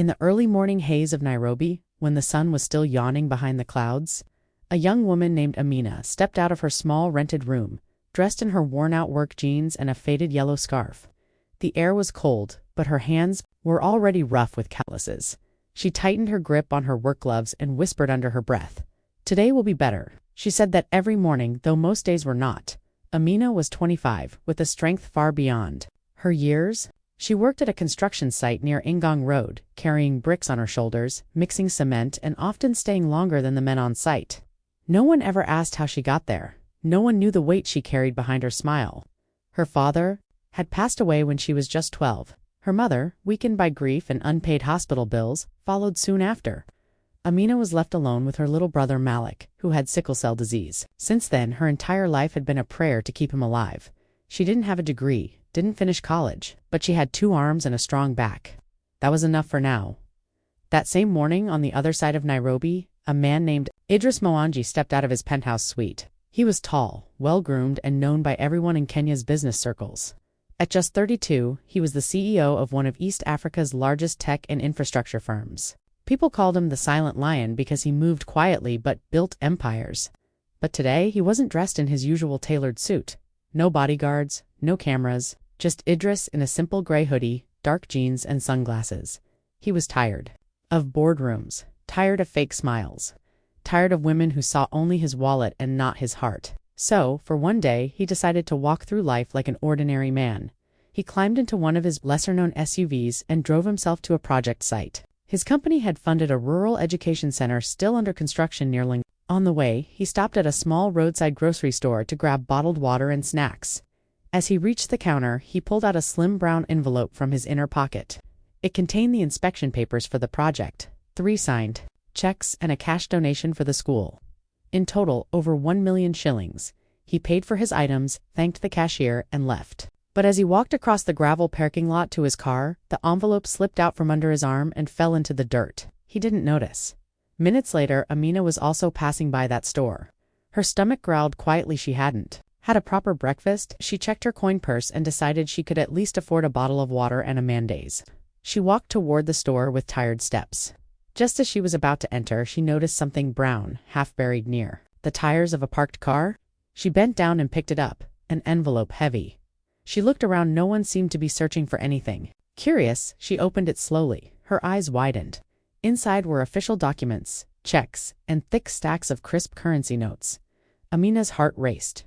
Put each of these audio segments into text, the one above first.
In the early morning haze of Nairobi, when the sun was still yawning behind the clouds, a young woman named Amina stepped out of her small rented room, dressed in her worn-out work jeans and a faded yellow scarf. The air was cold, but her hands were already rough with calluses. She tightened her grip on her work gloves and whispered under her breath, "Today will be better." She said that every morning, though most days were not. Amina was 25, with a strength far beyond her years. She worked at a construction site near Ngong Road, carrying bricks on her shoulders, mixing cement, and often staying longer than the men on site. No one ever asked how she got there. No one knew the weight she carried behind her smile. Her father had passed away when she was just 12. Her mother, weakened by grief and unpaid hospital bills, followed soon after. Amina was left alone with her little brother Malik, who had sickle cell disease. Since then, her entire life had been a prayer to keep him alive. She didn't have a degree, didn't finish college, but she had 2 arms and a strong back. That was enough for now. That same morning, on the other side of Nairobi, a man named Idris Mwangi stepped out of his penthouse suite. He was tall, well-groomed, and known by everyone in Kenya's business circles. At just 32, he was the CEO of one of East Africa's largest tech and infrastructure firms. People called him the Silent Lion because he moved quietly but built empires. But today, he wasn't dressed in his usual tailored suit. No bodyguards, no cameras, just Idris in a simple gray hoodie, dark jeans, and sunglasses. He was tired of boardrooms, tired of fake smiles, tired of women who saw only his wallet and not his heart. So, for one day, he decided to walk through life like an ordinary man. He climbed into one of his lesser-known SUVs and drove himself to a project site. His company had funded a rural education center still under construction near Ling. On the way, he stopped at a small roadside grocery store to grab bottled water and snacks. As he reached the counter, he pulled out a slim brown envelope from his inner pocket. It contained the inspection papers for the project, 3 signed checks, and a cash donation for the school. In total, over 1 million shillings. He paid for his items, thanked the cashier, and left. But as he walked across the gravel parking lot to his car, the envelope slipped out from under his arm and fell into the dirt. He didn't notice. Minutes later, Amina was also passing by that store. Her stomach growled quietly she hadn't had a proper breakfast. She checked her coin purse and decided she could at least afford a bottle of water and a mayonnaise. She walked toward the store with tired steps. Just as she was about to enter, she noticed something brown, half buried near the tires of a parked car. She bent down and picked it up, an envelope heavy. She looked around. No one seemed to be searching for anything. Curious, she opened it slowly. Her eyes widened. Inside were official documents, checks, and thick stacks of crisp currency notes. Amina's heart raced.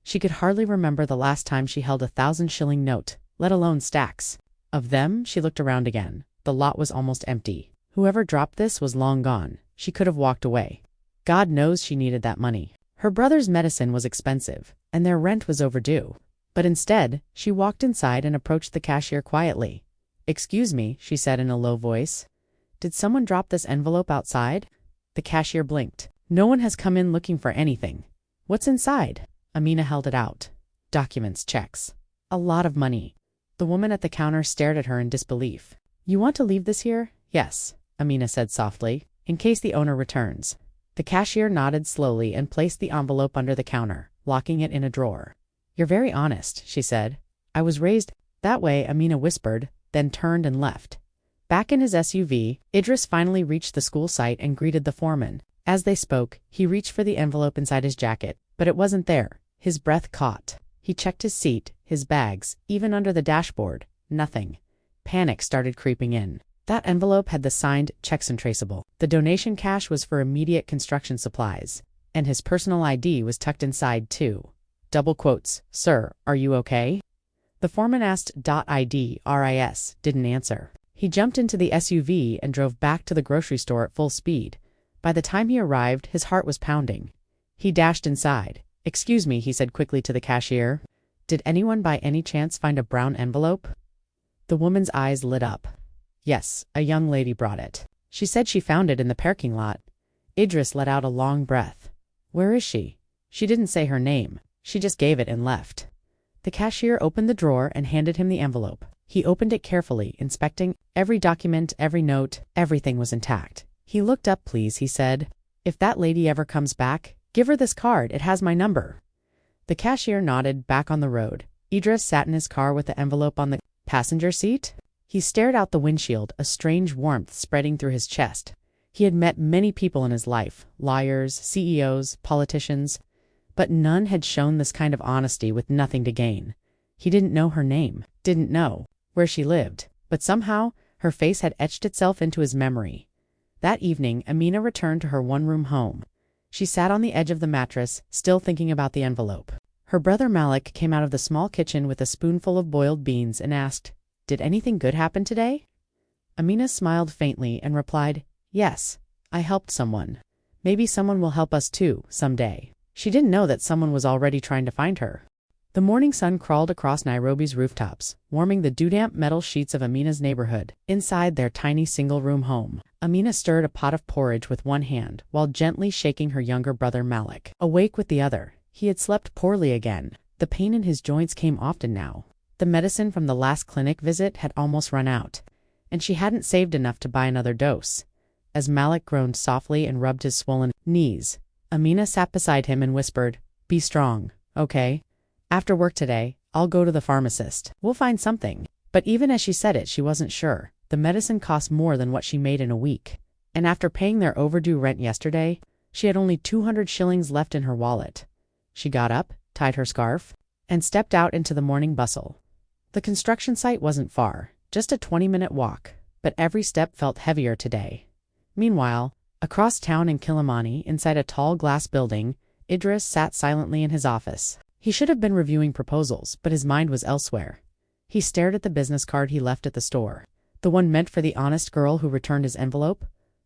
She could hardly remember the last time she held a 1,000-shilling note, let alone stacks of them. She looked around again. The lot was almost empty. Whoever dropped this was long gone. She could have walked away. God knows she needed that money. Her brother's medicine was expensive, and their rent was overdue. But instead, she walked inside and approached the cashier quietly. "Excuse me," she said in a low voice. "Did someone drop this envelope outside?" The cashier blinked. "No one has come in looking for anything." "What's inside?" Amina held it out. Documents, checks. A lot of money. The woman at the counter stared at her in disbelief. "You want to leave this here?" "Yes," Amina said softly, "in case the owner returns." The cashier nodded slowly and placed the envelope under the counter, locking it in a drawer. "You're very honest," she said. "I was raised that way," Amina whispered, then turned and left. Back in his SUV, Idris finally reached the school site and greeted the foreman. As they spoke, he reached for the envelope inside his jacket, but it wasn't there. His breath caught. He checked his seat, his bags, even under the dashboard. Nothing. Panic started creeping in. That envelope had the signed checks and traceable. The donation cash was for immediate construction supplies, and his personal ID was tucked inside too. Double quotes, "Sir, are you okay?" The foreman asked .ID, didn't answer. He jumped into the SUV and drove back to the grocery store at full speed. By the time he arrived, his heart was pounding. He dashed inside. "Excuse me," he said quickly to the cashier. "Did anyone by any chance find a brown envelope?" The woman's eyes lit up. "Yes, a young lady brought it. She said she found it in the parking lot." Idris let out a long breath. "Where is she?" "She didn't say her name. She just gave it and left." The cashier opened the drawer and handed him the envelope. He opened it carefully, inspecting every document, every note. Everything was intact. He looked up. "Please," he said. "If that lady ever comes back, give her this card. It has my number." The cashier nodded. Back on the road, Idris sat in his car with the envelope on the passenger seat. He stared out the windshield, a strange warmth spreading through his chest. He had met many people in his life, lawyers, CEOs, politicians, but none had shown this kind of honesty with nothing to gain. He didn't know her name, didn't know where she lived, but somehow her face had etched itself into his memory. That evening, Amina returned to her one-room home. She sat on the edge of the mattress, still thinking about the envelope. Her brother Malik came out of the small kitchen with a spoonful of boiled beans and asked, "Did anything good happen today?" Amina smiled faintly and replied, "Yes, I helped someone. Maybe someone will help us too, someday." She didn't know that someone was already trying to find her. The morning sun crawled across Nairobi's rooftops, warming the dew-damp metal sheets of Amina's neighborhood. Inside their tiny single-room home, Amina stirred a pot of porridge with one hand while gently shaking her younger brother Malik awake with the other. He had slept poorly again. The pain in his joints came often now. The medicine from the last clinic visit had almost run out, and she hadn't saved enough to buy another dose. As Malik groaned softly and rubbed his swollen knees, Amina sat beside him and whispered, "Be strong, okay? After work today, I'll go to the pharmacist. We'll find something." But even as she said it, she wasn't sure. The medicine cost more than what she made in a week. And after paying their overdue rent yesterday, she had only 200 shillings left in her wallet. She got up, tied her scarf, and stepped out into the morning bustle. The construction site wasn't far, just a 20-minute walk, but every step felt heavier today. Meanwhile, across town in Kilimani, inside a tall glass building, Idris sat silently in his office. He should have been reviewing proposals, but his mind was elsewhere. He stared at the business card he left at the store. The one meant for the honest girl who returned his envelope?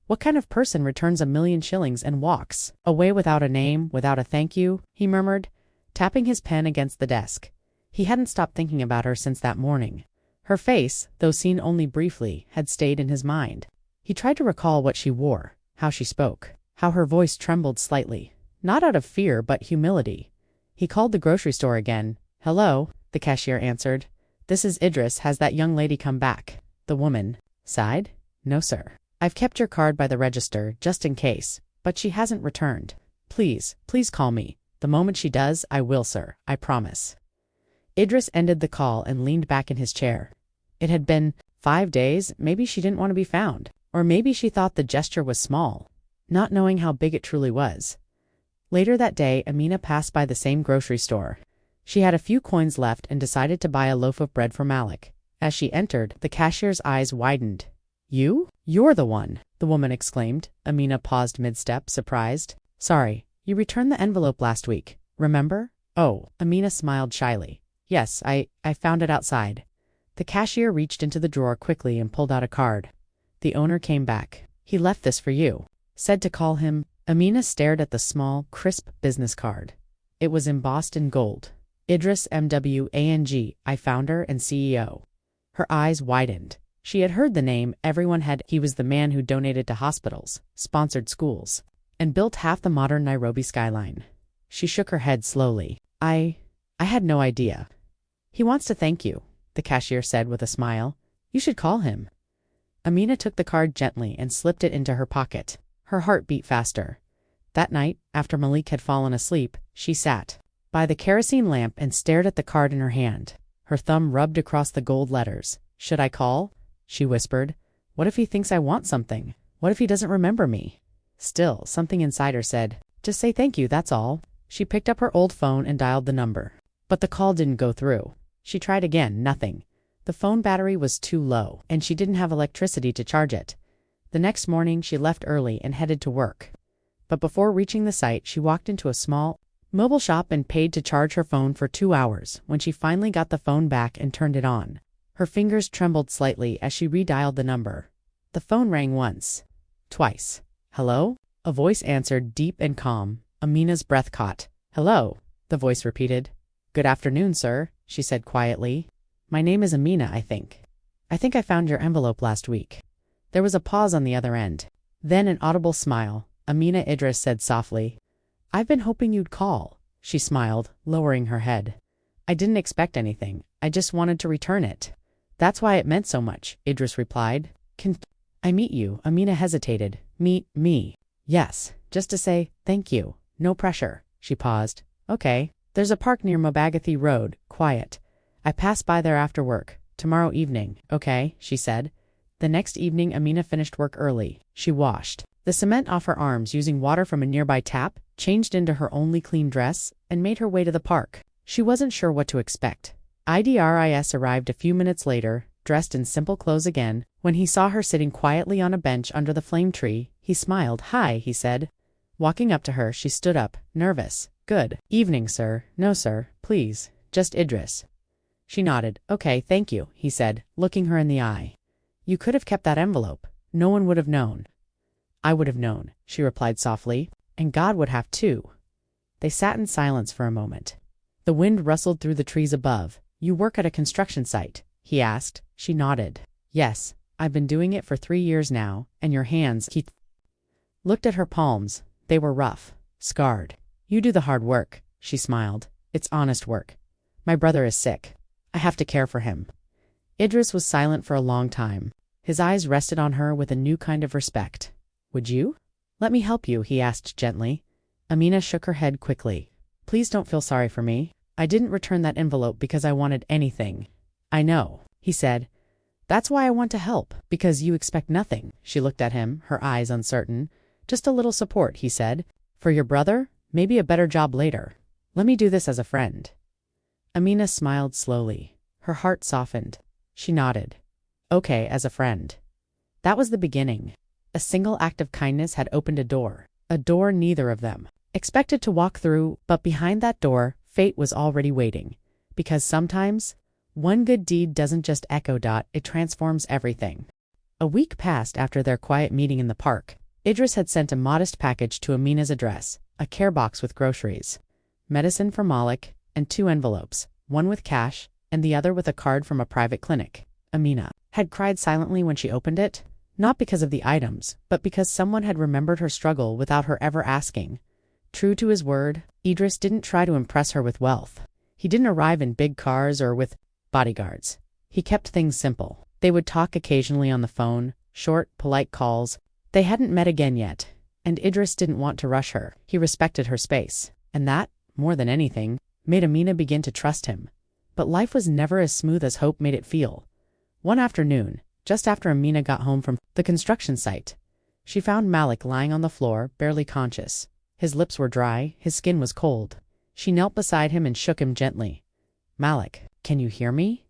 What kind of person returns 1,000,000 shillings and walks away without a name, without a thank you? He murmured, tapping his pen against the desk. He hadn't stopped thinking about her since that morning. Her face, though seen only briefly, had stayed in his mind. He tried to recall what she wore, how she spoke, how her voice trembled slightly, not out of fear but humility. He called the grocery store again. "Hello," the cashier answered. "This is Idris. Has that young lady come back?" The woman sighed. "No, sir. I've kept your card by the register, just in case, but she hasn't returned. Please call me. The moment she does, I will, sir. I promise." Idris ended the call and leaned back in his chair. It had been 5 days. Maybe she didn't want to be found. Or maybe she thought the gesture was small, not knowing how big it truly was. Later that day, Amina passed by the same grocery store. She had a few coins left and decided to buy a loaf of bread for Malik. As she entered, the cashier's eyes widened. "You? You're the one," the woman exclaimed. Amina paused mid-step, surprised. "Sorry, you returned the envelope last week, remember?" "Oh," Amina smiled shyly. "Yes, I found it outside." The cashier reached into the drawer quickly and pulled out a card. The owner came back. "He left this for you. Said to call him." Amina stared at the small, crisp business card. It was embossed in gold. Idris Mwang, founder and CEO. Her eyes widened. She had heard the name, everyone had. He was the man who donated to hospitals, sponsored schools, and built half the modern Nairobi skyline. She shook her head slowly. I had no idea." "He wants to thank you," the cashier said with a smile. "You should call him." Amina took the card gently and slipped it into her pocket. Her heart beat faster. That night, after Malik had fallen asleep, she sat by the kerosene lamp and stared at the card in her hand. Her thumb rubbed across the gold letters. "Should I call?" she whispered. "What if he thinks I want something? What if he doesn't remember me?" Still, something inside her said, "Just say thank you, that's all." She picked up her old phone and dialed the number. But the call didn't go through. She tried again, nothing. The phone battery was too low, and she didn't have electricity to charge it. The next morning, she left early and headed to work. But before reaching the site, she walked into a small mobile shop and paid to charge her phone for 2 hours. When she finally got the phone back and turned it on, her fingers trembled slightly as she redialed the number. The phone rang once, twice. "Hello?" A voice answered, deep and calm. Amina's breath caught. "Hello," the voice repeated. "Good afternoon, sir," she said quietly. "My name is Amina, I think. I think I found your envelope last week." There was a pause on the other end. Then an audible smile. Amina Idris said softly, "I've been hoping you'd call." She smiled, lowering her head. "I didn't expect anything. I just wanted to return it." "That's why it meant so much," Idris replied. "Can I meet you?" Amina hesitated. "Meet me?" "Yes, just to say thank you. No pressure." She paused. "Okay. There's a park near Mobagathi Road, quiet. I pass by there after work. Tomorrow evening, okay, she said. The next evening Amina finished work early. She washed the cement off her arms using water from a nearby tap, changed into her only clean dress, and made her way to the park. She wasn't sure what to expect. Idris arrived a few minutes later, dressed in simple clothes again. When he saw her sitting quietly on a bench under the flame tree, he smiled. "Hi," he said. Walking up to her, she stood up, nervous. "Good evening, sir." "No, sir, please, just Idris." She nodded. "Okay, thank you," he said, looking her in the eye. "You could have kept that envelope. No one would have known." "I would have known," she replied softly, "and God would have too." They sat in silence for a moment. The wind rustled through the trees above. "You work at a construction site?" he asked. She nodded. "Yes, I've been doing it for 3 years now, and your hands..." He looked at her palms. They were rough, scarred. "You do the hard work," she smiled. "It's honest work. My brother is sick. I have to care for him." Idris was silent for a long time. His eyes rested on her with a new kind of respect. "Would you? Let me help you," he asked gently. Amina shook her head quickly. "Please don't feel sorry for me. I didn't return that envelope because I wanted anything." "I know," he said. "That's why I want to help, because you expect nothing." She looked at him, her eyes uncertain. "Just a little support," he said. "For your brother, maybe a better job later. Let me do this as a friend." Amina smiled slowly. Her heart softened. She nodded. "Okay, as a friend." That was the beginning. A single act of kindness had opened a door neither of them expected to walk through, but behind that door, fate was already waiting. Because sometimes, one good deed doesn't just echo. It transforms everything. A week passed after their quiet meeting in the park. Idris had sent a modest package to Amina's address, a care box with groceries, medicine for Malik, and 2 envelopes, one with cash, and the other with a card from a private clinic. Amina had cried silently when she opened it, not because of the items, but because someone had remembered her struggle without her ever asking. True to his word, Idris didn't try to impress her with wealth. He didn't arrive in big cars or with bodyguards. He kept things simple. They would talk occasionally on the phone, short, polite calls. They hadn't met again yet, and Idris didn't want to rush her. He respected her space, and that, more than anything, made Amina begin to trust him. But life was never as smooth as hope made it feel. One afternoon, just after Amina got home from the construction site, she found Malik lying on the floor, barely conscious. His lips were dry, his skin was cold. She knelt beside him and shook him gently. "Malik, can you hear me?"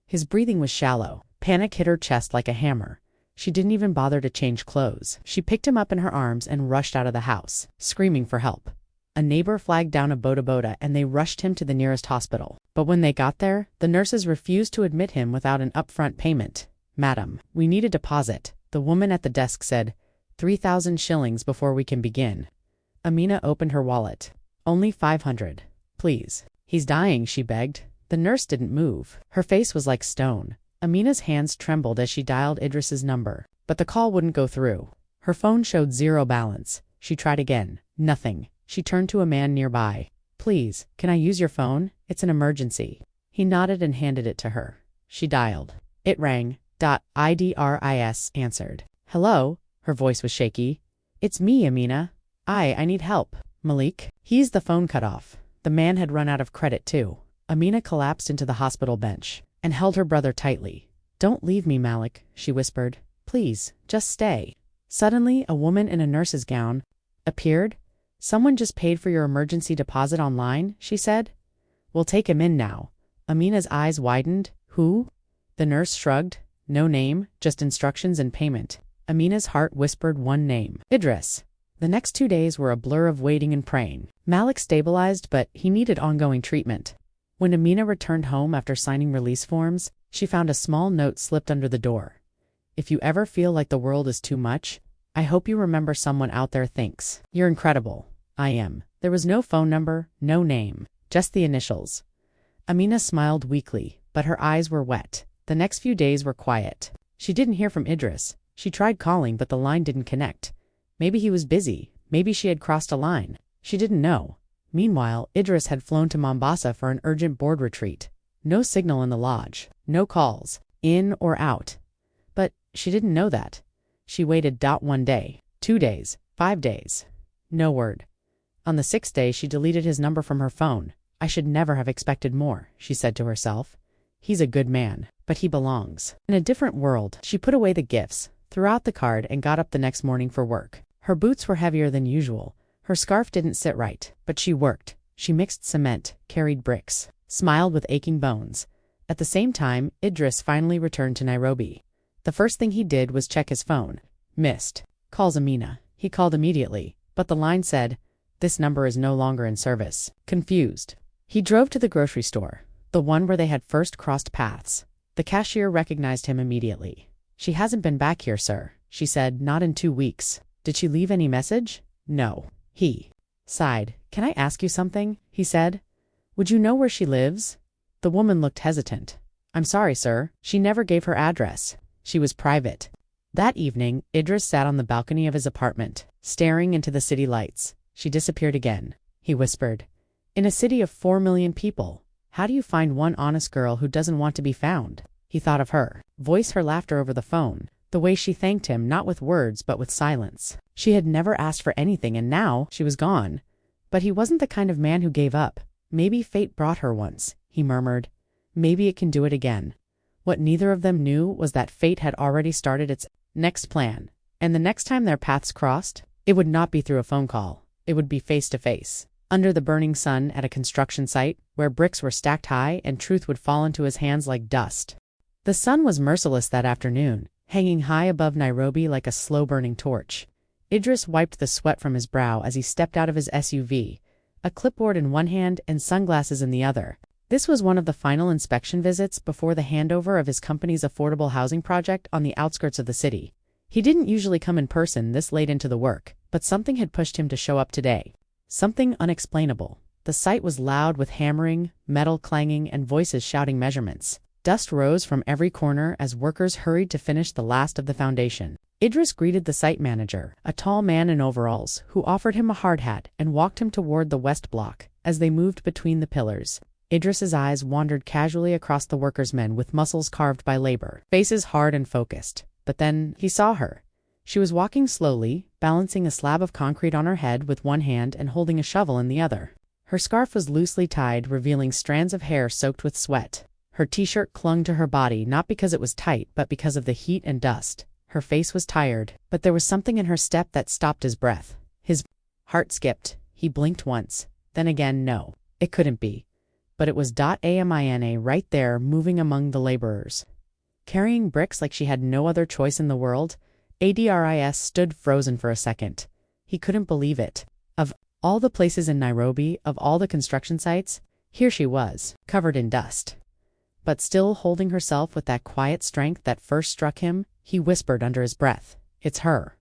His breathing was shallow. Panic hit her chest like a hammer. She didn't even bother to change clothes. She picked him up in her arms and rushed out of the house, screaming for help. A neighbor flagged down a boda and they rushed him to the nearest hospital. But when they got there, the nurses refused to admit him without an upfront payment. "Madam, we need a deposit," the woman at the desk said. 3,000 shillings before we can begin." Amina opened her wallet. "Only 500. Please." "He's dying," she begged. The nurse didn't move. Her face was like stone. Amina's hands trembled as she dialed Idris's number, but the call wouldn't go through. Her phone showed 0 balance. She tried again. Nothing. She turned to a man nearby. "Please, can I use your phone? It's an emergency." He nodded and handed it to her. She dialed. It rang. Idris answered. "Hello?" Her voice was shaky. "It's me, Amina. I need help." "Malik?" The phone cut off. The man had run out of credit too. Amina collapsed into the hospital bench and held her brother tightly. "Don't leave me, Malik," she whispered. "Please, just stay." Suddenly, a woman in a nurse's gown appeared. "Someone just paid for your emergency deposit online," she said. "We'll take him in now." Amina's eyes widened. "Who?" The nurse shrugged. "No name, just instructions and payment." Amina's heart whispered one name. Idris. The next 2 days were a blur of waiting and praying. Malik stabilized, but he needed ongoing treatment. When Amina returned home after signing release forms, she found a small note slipped under the door. "If you ever feel like the world is too much, I hope you remember someone out there thinks you're incredible. I am." There was no phone number, no name, just the initials. Amina smiled weakly, but her eyes were wet. The next few days were quiet. She didn't hear from Idris. She tried calling, but the line didn't connect. Maybe he was busy. Maybe she had crossed a line. She didn't know. Meanwhile, Idris had flown to Mombasa for an urgent board retreat. No signal in the lodge. No calls, in or out. But she didn't know that. She waited. 1 day, 2 days, 5 days. No word. On the 6th day, she deleted his number from her phone. "I should never have expected more," she said to herself. "He's a good man." but he belongs in a different world. She put away the gifts, threw out the card, and got up the next morning for work. Her boots were heavier than usual. Her scarf didn't sit right, but she worked. She mixed cement, carried bricks, smiled with aching bones. At the same time, Idris finally returned to Nairobi. The first thing he did was check his phone. Missed. Calls Amina. He called immediately, but the line said, "This number is no longer in service." Confused, he drove to the grocery store, the one where they had first crossed paths. The cashier recognized him immediately. "She hasn't been back here, sir," she said, "not in 2 weeks. Did she leave any message?" "No." He sighed. "Can I ask you something?" he said. "Would you know where she lives?" The woman looked hesitant. "I'm sorry, sir. She never gave her address. She was private." That evening, Idris sat on the balcony of his apartment, staring into the city lights. "She disappeared again," he whispered. "In a city of 4 million people, how do you find one honest girl who doesn't want to be found?" He thought of her voice, her laughter over the phone, the way she thanked him not with words but with silence. She had never asked for anything, and now she was gone. But he wasn't the kind of man who gave up. "Maybe fate brought her once," he murmured. "Maybe it can do it again." What neither of them knew was that fate had already started its next plan, and the next time their paths crossed, it would not be through a phone call. It would be face to face, under the burning sun at a construction site where bricks were stacked high and truth would fall into his hands like dust. The sun was merciless that afternoon, hanging high above Nairobi like a slow-burning torch. Idris wiped the sweat from his brow as he stepped out of his SUV, a clipboard in one hand and sunglasses in the other. This was one of the final inspection visits before the handover of his company's affordable housing project on the outskirts of the city. He didn't usually come in person this late into the work, but something had pushed him to show up today. Something unexplainable. The site was loud with hammering, metal clanging, and voices shouting measurements. Dust rose from every corner as workers hurried to finish the last of the foundation. Idris greeted the site manager, a tall man in overalls, who offered him a hard hat and walked him toward the west block. As they moved between the pillars, Idris's eyes wandered casually across the workers' men with muscles carved by labor, faces hard and focused. But then he saw her. She was walking slowly, balancing a slab of concrete on her head with one hand and holding a shovel in the other. Her scarf was loosely tied, revealing strands of hair soaked with sweat. Her t-shirt clung to her body not because it was tight, but because of the heat and dust. Her face was tired, but there was something in her step that stopped his breath. His heart skipped. He blinked once, then again no. It couldn't be. But it was Amina right there, moving among the laborers, carrying bricks like she had no other choice in the world. Idris stood frozen for a second. He couldn't believe it. Of all the places in Nairobi, of all the construction sites, here she was, covered in dust. But still holding herself with that quiet strength that first struck him, he whispered under his breath, "It's her."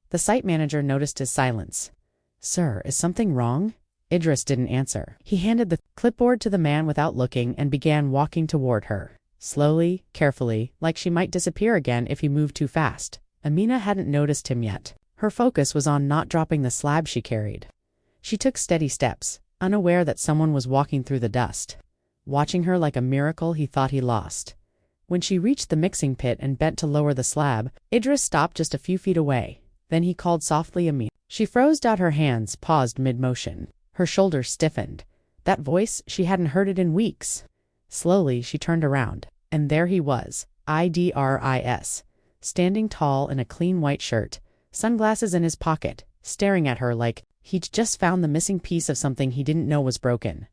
The site manager noticed his silence. "Sir, is something wrong?" Idris didn't answer. He handed the clipboard to the man without looking and began walking toward her. Slowly, carefully, like she might disappear again if he moved too fast. Amina hadn't noticed him yet. Her focus was on not dropping the slab she carried. She took steady steps, unaware that someone was walking through the dust. Watching her like a miracle he thought he lost. When she reached the mixing pit and bent to lower the slab, Idris stopped just a few feet away. Then he called softly Amina. She froze out her hands, paused mid-motion. Her shoulders stiffened. That voice, she hadn't heard it in weeks. Slowly, she turned around, and there he was, Idris, standing tall in a clean white shirt, sunglasses in his pocket, staring at her like he'd just found the missing piece of something he didn't know was broken.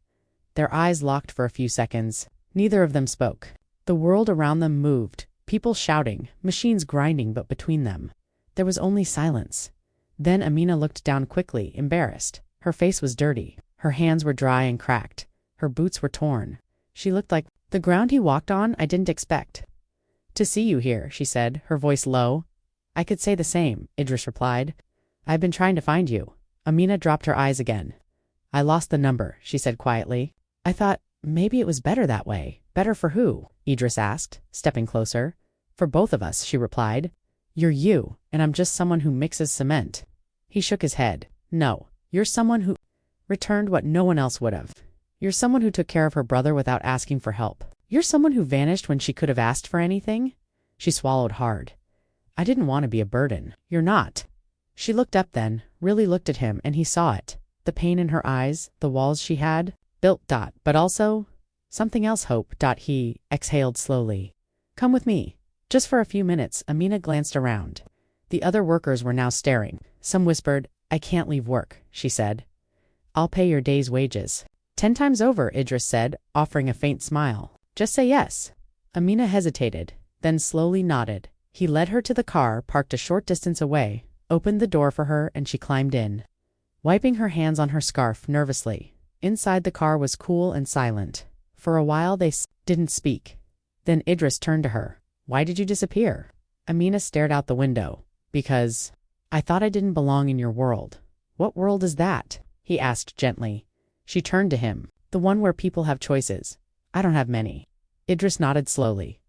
Their eyes locked for a few seconds. Neither of them spoke. The world around them moved, people shouting, machines grinding, but between them, there was only silence. Then Amina looked down quickly, embarrassed. Her face was dirty. Her hands were dry and cracked. Her boots were torn. She looked like the ground he walked on. "I didn't expect to see you here," she said, her voice low. "I could say the same," Idris replied. "I've been trying to find you." Amina dropped her eyes again. "I lost the number," she said quietly. "I thought maybe it was better that way." "Better for who?" Idris asked, stepping closer. "For both of us," she replied. "You're you, and I'm just someone who mixes cement." He shook his head. "No, you're someone who returned what no one else would have. You're someone who took care of her brother without asking for help. You're someone who vanished when she could have asked for anything." She swallowed hard. "I didn't want to be a burden." "You're not." She looked up then, really looked at him, and he saw it. The pain in her eyes, the walls she had built, but also something else. Hope. He exhaled slowly. Come with me. Just for a few minutes, Amina glanced around. The other workers were now staring. Some whispered, I can't leave work, she said. I'll pay your day's wages. 10 times over, Idris said, offering a faint smile. Just say yes. Amina hesitated, then slowly nodded. He led her to the car, parked a short distance away, opened the door for her, and she climbed in, wiping her hands on her scarf nervously. Inside the car was cool and silent. For a while they didn't speak. Then Idris turned to her. Why did you disappear? Amina stared out the window. Because I thought I didn't belong in your world. What world is that? He asked gently. She turned to him. The one where people have choices. I don't have many. Idris nodded slowly.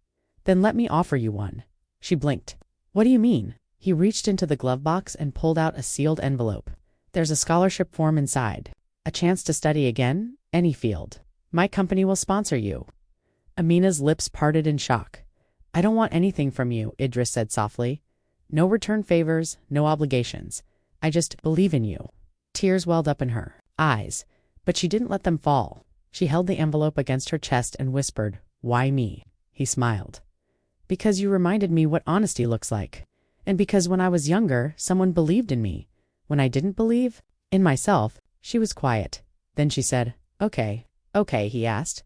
Then let me offer you one. She blinked. What do you mean? He reached into the glove box and pulled out a sealed envelope. There's a scholarship form inside. A chance to study again? Any field. My company will sponsor you. Amina's lips parted in shock. I don't want anything from you, Idris said softly. No return favors, no obligations. I just believe in you. Tears welled up in her eyes, but she didn't let them fall. She held the envelope against her chest and whispered, Why me? He smiled. Because you reminded me what honesty looks like. And because when I was younger, someone believed in me. When I didn't believe in myself, she was quiet. Then she said, Okay, he asked.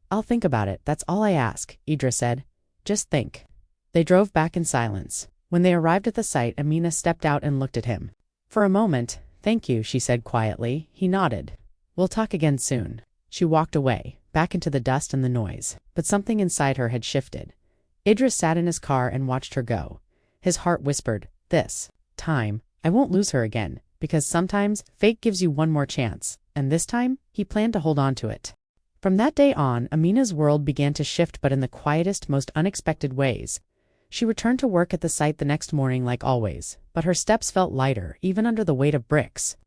I'll think about it, that's all I ask, Idris said. Just think. They drove back in silence. When they arrived at the site, Amina stepped out and looked at him. For a moment, thank you, she said quietly. He nodded. We'll talk again soon. She walked away, back into the dust and the noise. But something inside her had shifted. Idris sat in his car and watched her go. His heart whispered, This time, I won't lose her again, because sometimes fate gives you one more chance, and this time, he planned to hold on to it. From that day on, Amina's world began to shift, but in the quietest, most unexpected ways. She returned to work at the site the next morning like always, but her steps felt lighter, even under the weight of bricks.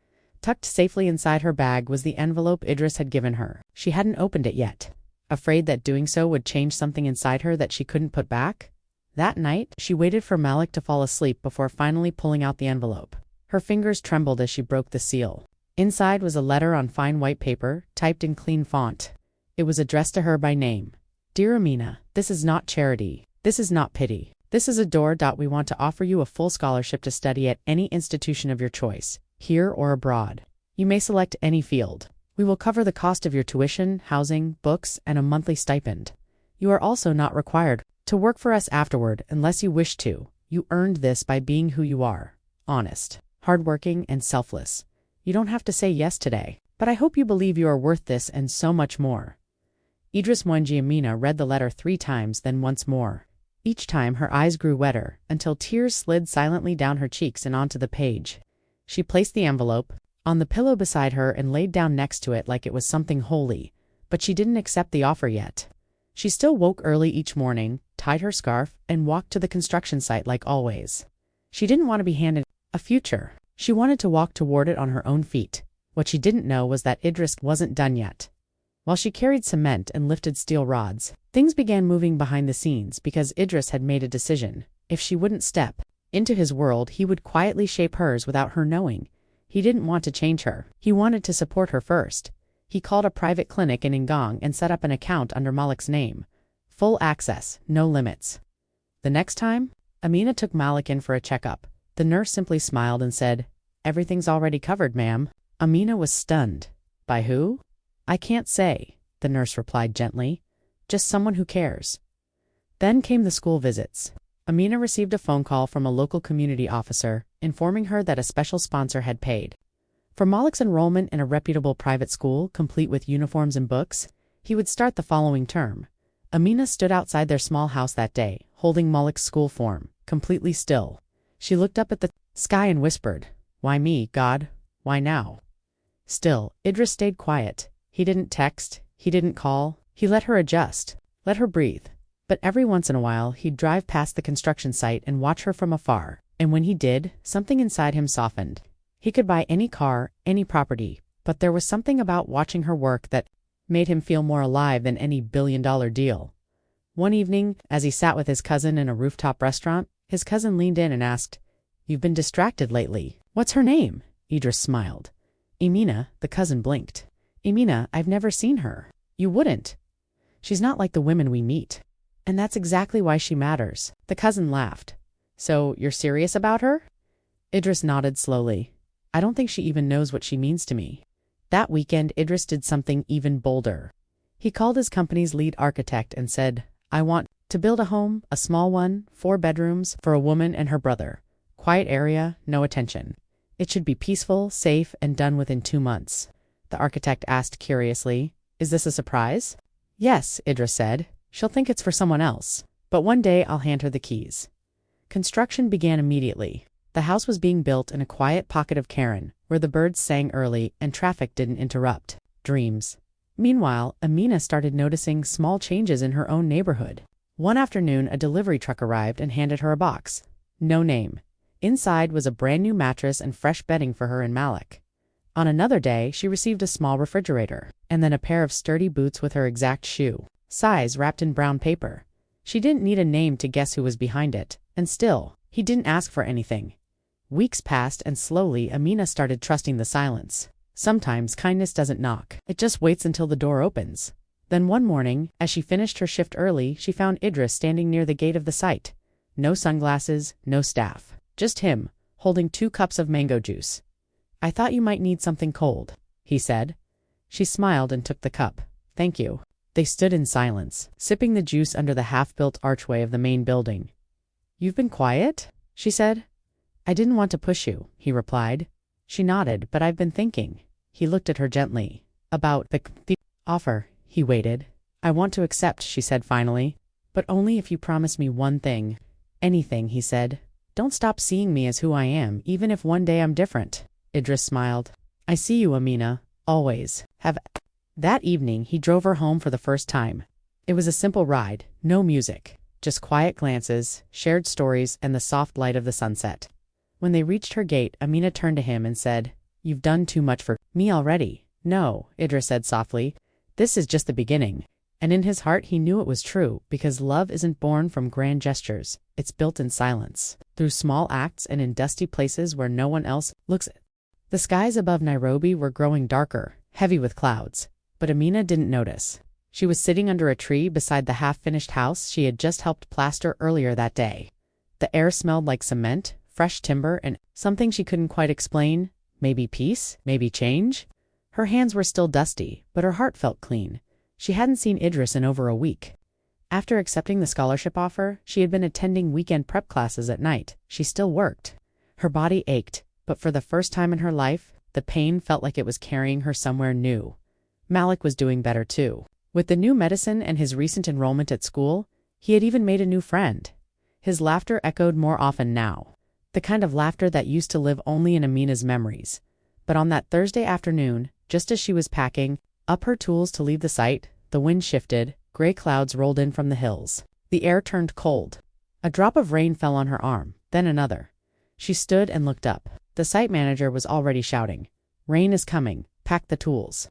Tucked safely inside her bag was the envelope Idris had given her. She hadn't opened it yet, afraid that doing so would change something inside her that she couldn't put back. That night, she waited for Malik to fall asleep before finally pulling out the envelope. Her fingers trembled as she broke the seal. Inside was a letter on fine white paper, typed in clean font. It was addressed to her by name. Dear Amina, this is not charity. This is not pity. This is a door. We want to offer you a full scholarship to study at any institution of your choice, here or abroad. You may select any field. We will cover the cost of your tuition, housing, books, and a monthly stipend. You are also not required to work for us afterward unless you wish to. You earned this by being who you are, honest, hardworking, and selfless. You don't have to say yes today, but I hope you believe you are worth this and so much more. Idris Mwenji. Amina read the letter 3 times, then once more. Each time her eyes grew wetter, until tears slid silently down her cheeks and onto the page. She placed the envelope on the pillow beside her and laid down next to it like it was something holy, but she didn't accept the offer yet. She still woke early each morning, tied her scarf, and walked to the construction site like always. She didn't want to be handed a future. She wanted to walk toward it on her own feet. What she didn't know was that Idris wasn't done yet. While she carried cement and lifted steel rods, things began moving behind the scenes because Idris had made a decision. If she wouldn't step into his world, he would quietly shape hers without her knowing. He didn't want to change her. He wanted to support her first. He called a private clinic in Ngong and set up an account under Malik's name. Full access, no limits. The next time, Amina took Malik in for a checkup. The nurse simply smiled and said, Everything's already covered, ma'am. Amina was stunned. By who? I can't say, the nurse replied gently. Just someone who cares. Then came the school visits. Amina received a phone call from a local community officer, informing her that a special sponsor had paid for Malik's enrollment in a reputable private school, complete with uniforms and books. He would start the following term. Amina stood outside their small house that day, holding Malik's school form, completely still. She looked up at the sky and whispered, Why me, God? Why now? Still, Idris stayed quiet. He didn't text, he didn't call, he let her adjust, let her breathe. But every once in a while, he'd drive past the construction site and watch her from afar. And when he did, something inside him softened. He could buy any car, any property, but there was something about watching her work that made him feel more alive than any billion-dollar deal. One evening, as he sat with his cousin in a rooftop restaurant, his cousin leaned in and asked, You've been distracted lately. What's her name? Idris smiled. Amina, the cousin blinked. Amina, I've never seen her. You wouldn't. She's not like the women we meet. And that's exactly why she matters. The cousin laughed. So, you're serious about her? Idris nodded slowly. I don't think she even knows what she means to me. That weekend, Idris did something even bolder. He called his company's lead architect and said, I want to build a home, a small one, 4 bedrooms, for a woman and her brother. Quiet area, no attention. It should be peaceful, safe, and done within 2 months. The architect asked curiously, Is this a surprise? Yes, Idris said. She'll think it's for someone else. But one day I'll hand her the keys. Construction began immediately. The house was being built in a quiet pocket of Karen, where the birds sang early and traffic didn't interrupt. Dreams. Meanwhile, Amina started noticing small changes in her own neighborhood. One afternoon, a delivery truck arrived and handed her a box. No name. Inside was a brand new mattress and fresh bedding for her and Malik. On another day, she received a small refrigerator, and then a pair of sturdy boots with her exact shoe size wrapped in brown paper. She didn't need a name to guess who was behind it, and still, he didn't ask for anything. Weeks passed, and slowly Amina started trusting the silence. Sometimes kindness doesn't knock. It just waits until the door opens. Then one morning, as she finished her shift early, she found Idris standing near the gate of the site. No sunglasses, no staff. Just him, holding 2 cups of mango juice. I thought you might need something cold, he said. She smiled and took the cup. Thank you. They stood in silence, sipping the juice under the half-built archway of the main building. You've been quiet? She said. I didn't want to push you, he replied. She nodded, but I've been thinking. He looked at her gently. About the offer. He waited. I want to accept, she said finally. But only if you promise me one thing. Anything, he said. Don't stop seeing me as who I am, even if one day I'm different. Idris smiled. I see you, Amina. Always. That evening, he drove her home for the first time. It was a simple ride, no music, just quiet glances, shared stories, and the soft light of the sunset. When they reached her gate, Amina turned to him and said, You've done too much for me already. No, Idris said softly. This is just the beginning. And in his heart he knew it was true, because love isn't born from grand gestures. It's built in silence, through small acts and in dusty places where no one else looks. The skies above Nairobi were growing darker, heavy with clouds. But Amina didn't notice. She was sitting under a tree beside the half-finished house she had just helped plaster earlier that day. The air smelled like cement, fresh timber, and something she couldn't quite explain. Maybe peace, maybe change. Her hands were still dusty, but her heart felt clean. She hadn't seen Idris in over a week. After accepting the scholarship offer, she had been attending weekend prep classes at night. She still worked. Her body ached, but for the first time in her life, the pain felt like it was carrying her somewhere new. Malik was doing better too. With the new medicine and his recent enrollment at school, he had even made a new friend. His laughter echoed more often now, the kind of laughter that used to live only in Amina's memories. But on that Thursday afternoon, just as she was packing up her tools to leave the site, the wind shifted, gray clouds rolled in from the hills. The air turned cold. A drop of rain fell on her arm, then another. She stood and looked up. The site manager was already shouting, Rain is coming, pack the tools.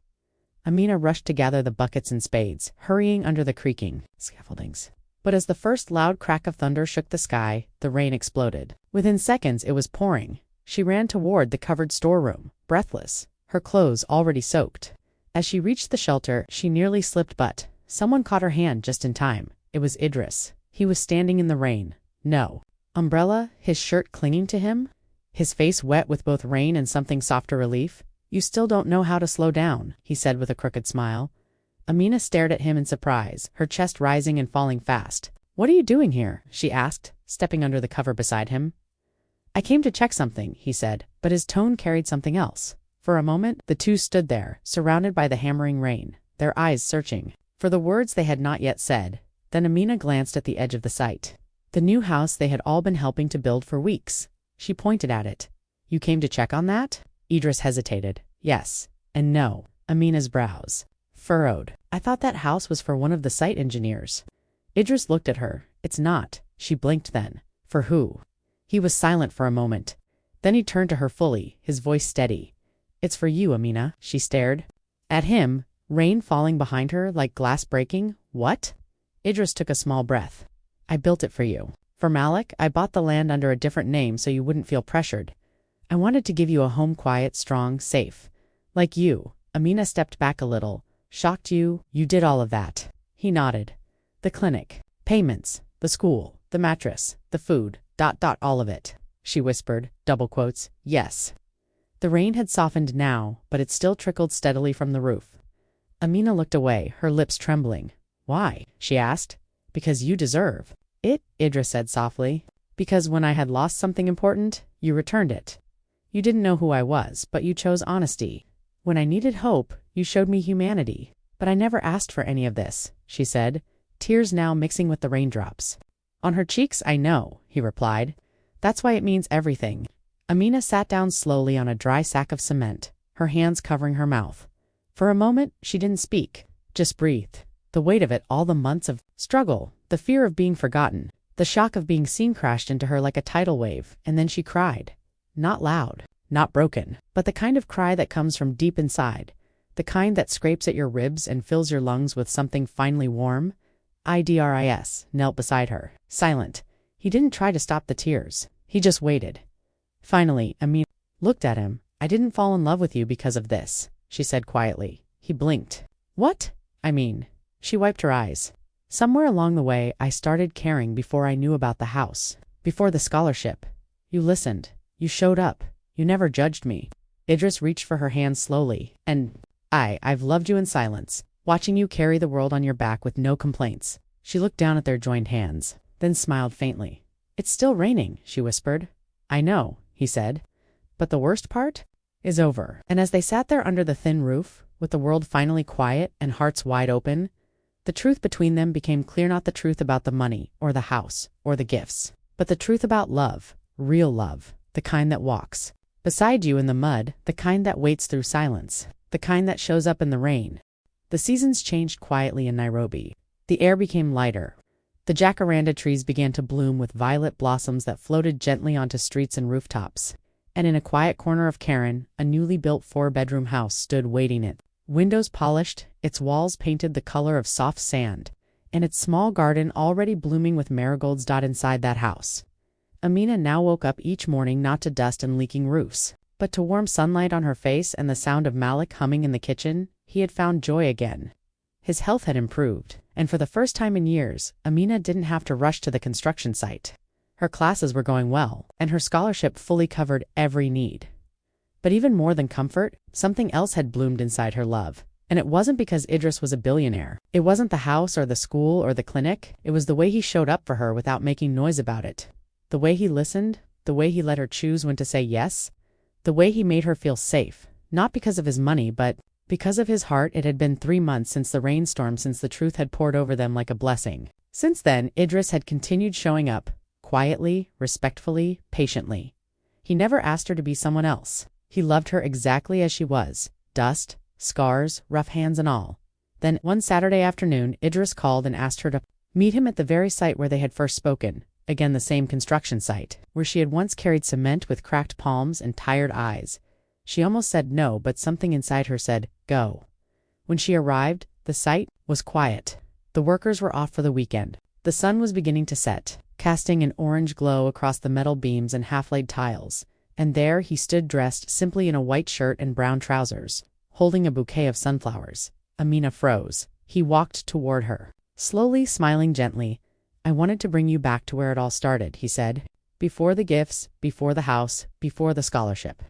Amina rushed to gather the buckets and spades, hurrying under the creaking scaffoldings. But as the first loud crack of thunder shook the sky, the rain exploded. Within seconds it was pouring. She ran toward the covered storeroom, breathless, her clothes already soaked. As she reached the shelter, she nearly slipped, but someone caught her hand just in time. It was Idris. He was standing in the rain. No umbrella, his shirt clinging to him, his face wet with both rain and something softer relief. You still don't know how to slow down, he said with a crooked smile. Amina stared at him in surprise, her chest rising and falling fast. What are you doing here? She asked, stepping under the cover beside him. I came to check something, he said, but his tone carried something else. For a moment, the two stood there, surrounded by the hammering rain, their eyes searching for the words they had not yet said. Then Amina glanced at the edge of the site. The new house they had all been helping to build for weeks. She pointed at it. You came to check on that? Idris hesitated. Yes. And no. Amina's brows furrowed. I thought that house was for one of the site engineers. Idris looked at her. It's not. She blinked then. For who? He was silent for a moment. Then he turned to her fully, his voice steady. It's for you, Amina. She stared at him, rain falling behind her like glass breaking. What? Idris took a small breath. I built it for you. For Malik, I bought the land under a different name so you wouldn't feel pressured. I wanted to give you a home quiet, strong, safe. Like you. Amina stepped back a little. Shocked you? You did all of that. He nodded. The clinic. Payments, the school, the mattress, the food, all of it. She whispered, double quotes, yes. The rain had softened now, but it still trickled steadily from the roof. Amina looked away, her lips trembling. Why? She asked. Because you deserve it, Idris said softly. Because when I had lost something important, you returned it. You didn't know who I was, but you chose honesty. When I needed hope, you showed me humanity. But I never asked for any of this, she said, tears now mixing with the raindrops. On her cheeks, I know, he replied. That's why it means everything. Amina sat down slowly on a dry sack of cement, her hands covering her mouth. For a moment, she didn't speak, just breathed. The weight of it, all the months of struggle, the fear of being forgotten, the shock of being seen crashed into her like a tidal wave, and then she cried. Not loud, not broken, but the kind of cry that comes from deep inside, the kind that scrapes at your ribs and fills your lungs with something finely warm. Idris knelt beside her, silent. He didn't try to stop the tears. He just waited. Finally, Amina looked at him. I didn't fall in love with you because of this, she said quietly. He blinked. What? I mean. She wiped her eyes. Somewhere along the way, I started caring before I knew about the house, before the scholarship. You listened. You showed up. You never judged me. Idris reached for her hand slowly, and I've loved you in silence, watching you carry the world on your back with no complaints. She looked down at their joined hands, then smiled faintly. It's still raining, she whispered. I know, he said. But the worst part is over. And as they sat there under the thin roof, with the world finally quiet and hearts wide open, the truth between them became clear, not the truth about the money, or the house, or the gifts, but the truth about love, real love, the kind that walks beside you in the mud, the kind that waits through silence, the kind that shows up in the rain. The seasons changed quietly in Nairobi. The air became lighter. The jacaranda trees began to bloom with violet blossoms that floated gently onto streets and rooftops. And in a quiet corner of Karen, a newly built 4-bedroom house stood waiting it. Windows polished, its walls painted the color of soft sand, and its small garden already blooming with marigolds. Inside that house, Amina now woke up each morning not to dust and leaking roofs, but to warm sunlight on her face and the sound of Malik humming in the kitchen. He had found joy again. His health had improved, and for the first time in years, Amina didn't have to rush to the construction site. Her classes were going well, and her scholarship fully covered every need. But even more than comfort, something else had bloomed inside her love. And it wasn't because Idris was a billionaire. It wasn't the house or the school or the clinic. It was the way he showed up for her without making noise about it. The way he listened, the way he let her choose when to say yes, the way he made her feel safe, not because of his money, but because of his heart. It had been 3 months since the rainstorm, since the truth had poured over them like a blessing. Since then, Idris had continued showing up, quietly, respectfully, patiently. He never asked her to be someone else. He loved her exactly as she was, dust, scars, rough hands and all. Then, one Saturday afternoon, Idris called and asked her to meet him at the very site where they had first spoken, again the same construction site, where she had once carried cement with cracked palms and tired eyes. She almost said no, but something inside her said, go. When she arrived, the site was quiet. The workers were off for the weekend. The sun was beginning to set, casting an orange glow across the metal beams and half-laid tiles. And there he stood dressed simply in a white shirt and brown trousers, holding a bouquet of sunflowers. Amina froze. He walked toward her, slowly, smiling gently. I wanted to bring you back to where it all started, he said. Before the gifts, before the house, before the scholarship.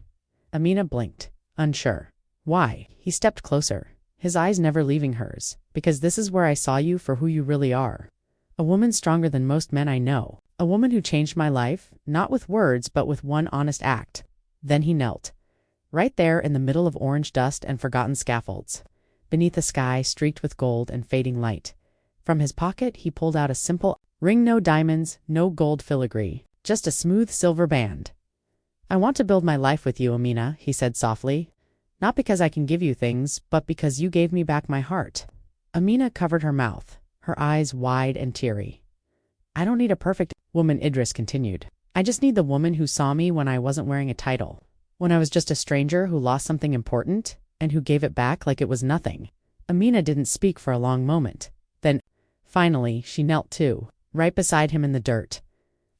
Amina blinked, unsure. Why? He stepped closer, his eyes never leaving hers. Because this is where I saw you for who you really are. A woman stronger than most men I know. A woman who changed my life, not with words, but with one honest act. Then he knelt. Right there in the middle of orange dust and forgotten scaffolds, beneath a sky streaked with gold and fading light. From his pocket he pulled out a simple ring, no diamonds, no gold filigree, just a smooth silver band. I want to build my life with you, Amina, he said softly. Not because I can give you things, but because you gave me back my heart. Amina covered her mouth, her eyes wide and teary. I don't need a perfect woman, Idris continued. I just need the woman who saw me when I wasn't wearing a title, when I was just a stranger who lost something important, and who gave it back like it was nothing. Amina didn't speak for a long moment. Then, finally, she knelt too, right beside him in the dirt.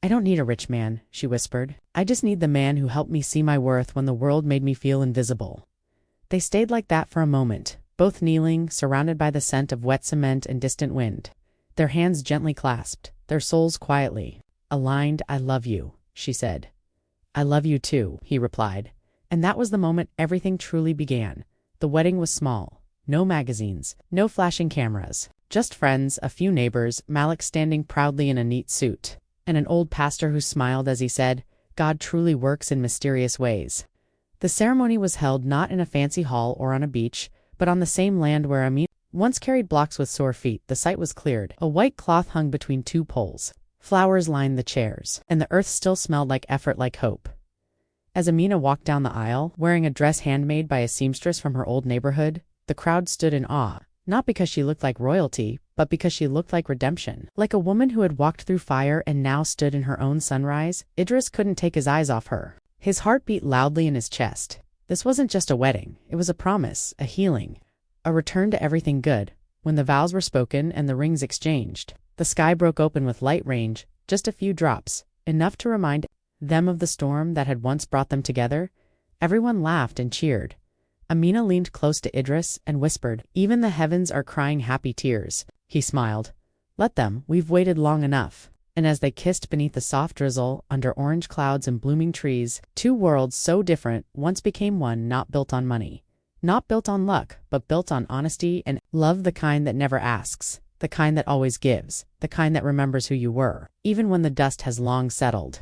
I don't need a rich man, she whispered. I just need the man who helped me see my worth when the world made me feel invisible. They stayed like that for a moment, both kneeling, surrounded by the scent of wet cement and distant wind. their hands gently clasped, their souls quietly aligned. "I love you," she said. "I love you too," he replied. And that was the moment everything truly began. The wedding was small. No magazines, no flashing cameras. Just friends, a few neighbors, Malik standing proudly in a neat suit, and an old pastor who smiled as he said, "God truly works in mysterious ways." The ceremony was held not in a fancy hall or on a beach, but on the same land where Amina once carried blocks with sore feet. The site was cleared. A white cloth hung between two poles. Flowers lined the chairs, and the earth still smelled like effort, like hope. As Amina walked down the aisle, wearing a dress handmade by a seamstress from her old neighborhood, the crowd stood in awe, not because she looked like royalty, but because she looked like redemption. Like a woman who had walked through fire and now stood in her own sunrise. Idris couldn't take his eyes off her. His heart beat loudly in his chest. This wasn't just a wedding, it was a promise, a healing, a return to everything good. When the vows were spoken and the rings exchanged, the sky broke open with light rain, just a few drops, enough to remind them of the storm that had once brought them together. Everyone laughed and cheered. Amina leaned close to Idris and whispered, "Even the heavens are crying happy tears." He smiled. "Let them, we've waited long enough." And as they kissed beneath the soft drizzle, under orange clouds and blooming trees, two worlds so different once became one, not built on money, not built on luck, but built on honesty and love, the kind that never asks, the kind that always gives, the kind that remembers who you were, even when the dust has long settled.